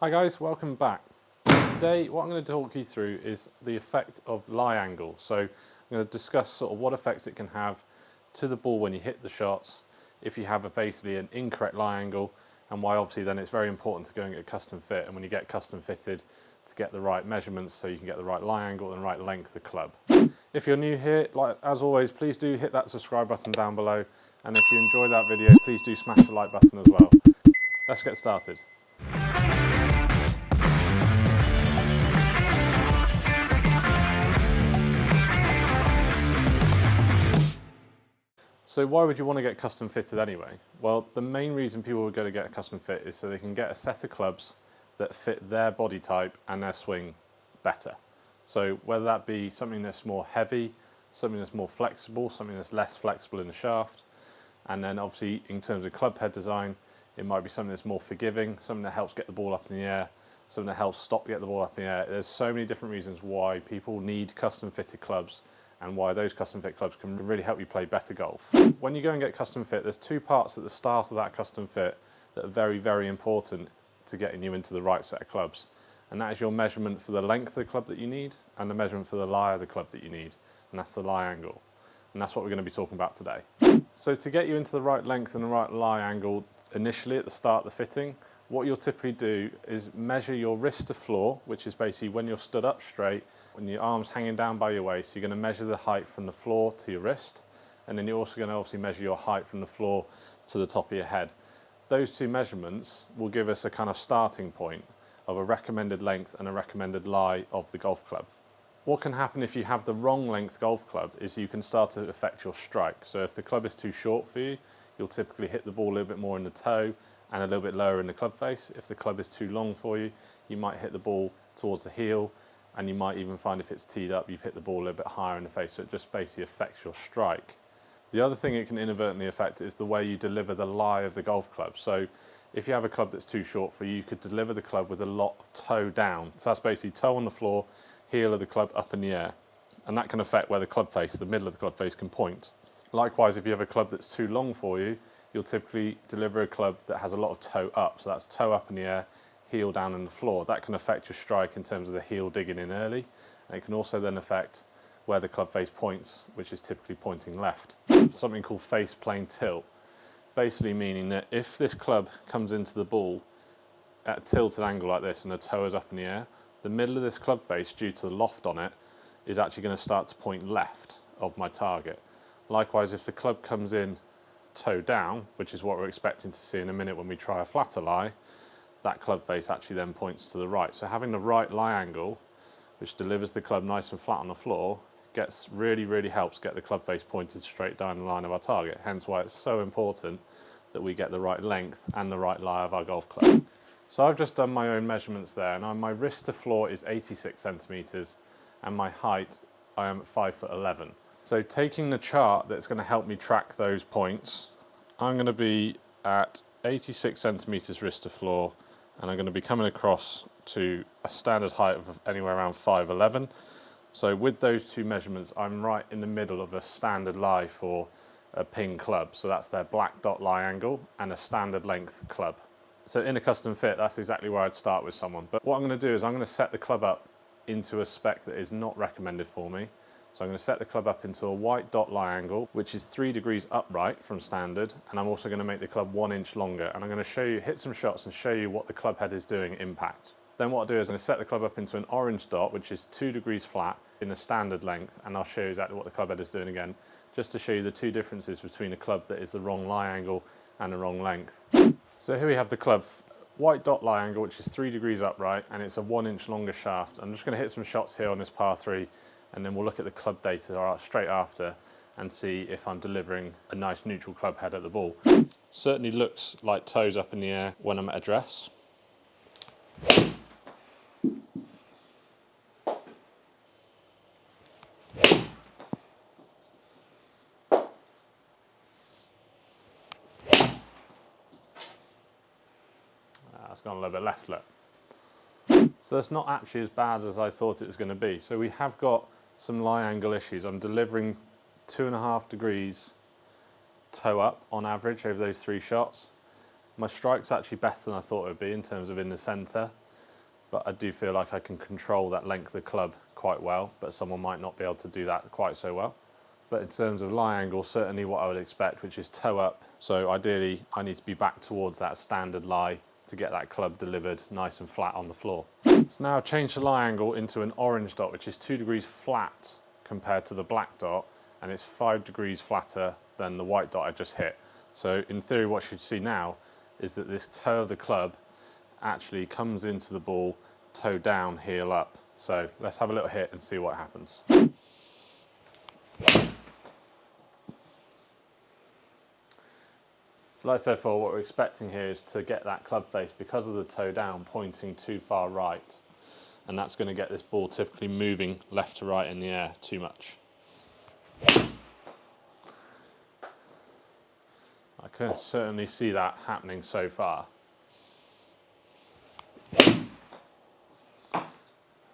Hi guys, welcome back. Today what I'm going to talk you through is the effect of lie angle. So I'm going to discuss sort of what effects it can have to the ball when you hit the shots, if you have basically an incorrect lie angle, and why obviously then it's very important to go and get custom fit, and when you get custom fitted to get the right measurements so you can get the right lie angle and the right length of club. If you're new here, like as always, please do hit that subscribe button down below, and if you enjoy that video, please do smash the like button as well. Let's get started. So why would you want to get custom fitted anyway? Well, the main reason people would go to get a custom fit is so they can get a set of clubs that fit their body type and their swing better. So whether that be something that's more heavy, something that's more flexible, something that's less flexible in the shaft, and then obviously in terms of club head design, it might be something that's more forgiving, something that helps get the ball up in the air, something that helps get the ball up in the air. There's so many different reasons why people need custom fitted clubs and why those custom fit clubs can really help you play better golf. When you go and get custom fit, there's two parts at the start of that custom fit that are very, very important to getting you into the right set of clubs. And that is your measurement for the length of the club that you need and the measurement for the lie of the club that you need. And that's the lie angle. And that's what we're going to be talking about today. So to get you into the right length and the right lie angle initially at the start of the fitting, what you'll typically do is measure your wrist to floor, which is basically when you're stood up straight, when your arm's hanging down by your waist, you're going to measure the height from the floor to your wrist, and then you're also going to obviously measure your height from the floor to the top of your head. Those two measurements will give us a kind of starting point of a recommended length and a recommended lie of the golf club. What can happen if you have the wrong length golf club is you can start to affect your strike. So if the club is too short for you, you'll typically hit the ball a little bit more in the toe and a little bit lower in the club face. If the club is too long for you, you might hit the ball towards the heel, and you might even find if it's teed up, you've hit the ball a little bit higher in the face, so it just basically affects your strike. The other thing it can inadvertently affect is the way you deliver the lie of the golf club. So if you have a club that's too short for you, you could deliver the club with a lot of toe down. So that's basically toe on the floor, heel of the club up in the air. And that can affect where the club face, the middle of the club face, can point. Likewise, if you have a club that's too long for you, you'll typically deliver a club that has a lot of toe up. So that's toe up in the air, heel down on the floor. That can affect your strike in terms of the heel digging in early. And it can also then affect where the club face points, which is typically pointing left. Something called face plane tilt. Basically meaning that if this club comes into the ball at a tilted angle like this and the toe is up in the air, the middle of this club face, due to the loft on it, is actually going to start to point left of my target. Likewise, if the club comes in toe down, which is what we're expecting to see in a minute when we try a flatter lie, that club face actually then points to the right. So having the right lie angle, which delivers the club nice and flat on the floor, really helps get the club face pointed straight down the line of our target. Hence why it's so important that we get the right length and the right lie of our golf club. So I've just done my own measurements there, and my wrist to floor is 86 centimeters, and my height, I am at 5'11". So taking the chart that's going to help me track those points, I'm going to be at 86 centimeters wrist to floor, and I'm going to be coming across to a standard height of anywhere around 5'11". So with those two measurements, I'm right in the middle of a standard lie for a ping club. So that's their black dot lie angle and a standard length club. So in a custom fit, that's exactly where I'd start with someone. But what I'm going to do is I'm going to set the club up into a spec that is not recommended for me. So I'm going to set the club up into a white dot lie angle, which is 3 degrees upright from standard, and I'm also going to make the club 1 inch longer, and I'm going to show you, hit some shots and show you what the club head is doing at impact. Then what I'll do is I'm going to set the club up into an orange dot, which is 2 degrees flat in the standard length, and I'll show you exactly what the club head is doing again, just to show you the two differences between a club that is the wrong lie angle and the wrong length. So here we have the club, white dot lie angle, which is 3 degrees upright, and it's a 1 inch longer shaft. I'm just going to hit some shots here on this par 3, and then we'll look at the club data straight after and see if I'm delivering a nice neutral club head at the ball. Certainly looks like toes up in the air when I'm at address. That's gone a little bit left, look. So that's not actually as bad as I thought it was going to be. So we have got some lie angle issues. I'm delivering 2.5 degrees toe up on average over those 3 shots. My strike's actually better than I thought it would be in terms of in the centre. but I do feel like I can control that length of the club quite well, but someone might not be able to do that quite so well. But in terms of lie angle, certainly what I would expect, which is toe up. So ideally, I need to be back towards that standard lie to get that club delivered nice and flat on the floor. So now I've changed the lie angle into an orange dot, which is 2 degrees flat compared to the black dot, and it's 5 degrees flatter than the white dot I just hit. So in theory, what you should see now is that this toe of the club actually comes into the ball, toe down, heel up. So let's have a little hit and see what happens. Like I said before, what we're expecting here is to get that club face, because of the toe down, pointing too far right. And that's going to get this ball typically moving left to right in the air too much. I can certainly see that happening so far.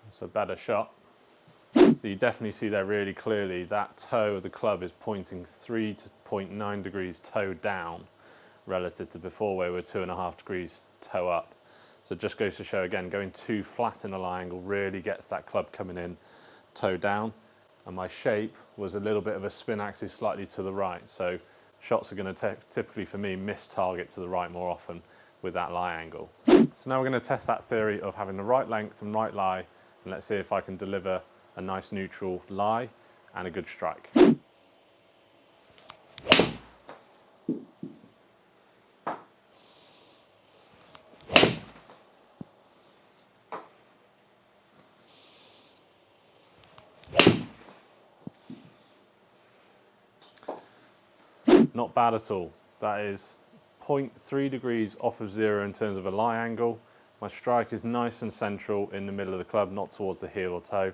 It's a better shot. So you definitely see there really clearly that toe of the club is pointing 3.9 degrees toe down relative to before, where we're 2.5 degrees toe up. So it just goes to show again, going too flat in a lie angle really gets that club coming in toe down. And my shape was a little bit of a spin axis slightly to the right. So shots are going to typically for me miss target to the right more often with that lie angle. So now we're going to test that theory of having the right length and right lie, and let's see if I can deliver a nice neutral lie and a good strike. Not bad at all. That is 0.3 degrees off of zero in terms of a lie angle. My strike is nice and central in the middle of the club, not towards the heel or toe.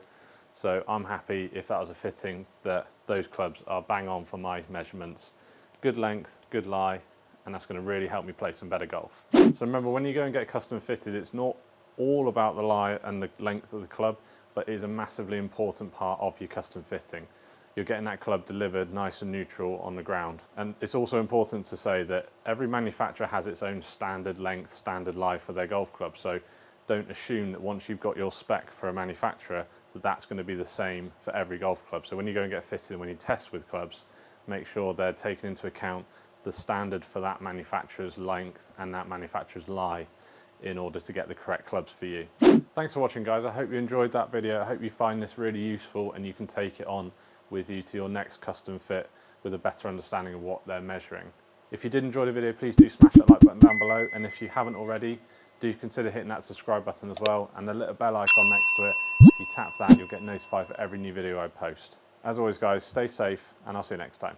So I'm happy, if that was a fitting, that those clubs are bang on for my measurements. Good length, good lie, and that's going to really help me play some better golf. So remember, when you go and get custom fitted, it's not all about the lie and the length of the club, but it is a massively important part of your custom fitting. You're getting that club delivered nice and neutral on the ground. And it's also important to say that every manufacturer has its own standard length, standard lie for their golf club. So don't assume that once you've got your spec for a manufacturer, that that's going to be the same for every golf club. So when you go and get fitted, when you test with clubs, make sure they're taking into account the standard for that manufacturer's length and that manufacturer's lie in order to get the correct clubs for you. Thanks for watching, guys. I hope you enjoyed that video. I hope you find this really useful and you can take it on with you to your next custom fit with a better understanding of what they're measuring. If you did enjoy the video, please do smash that like button down below, and if you haven't already, do consider hitting that subscribe button as well, and the little bell icon next to it. If you tap that, you'll get notified for every new video I post. As always, guys, stay safe, and I'll see you next time.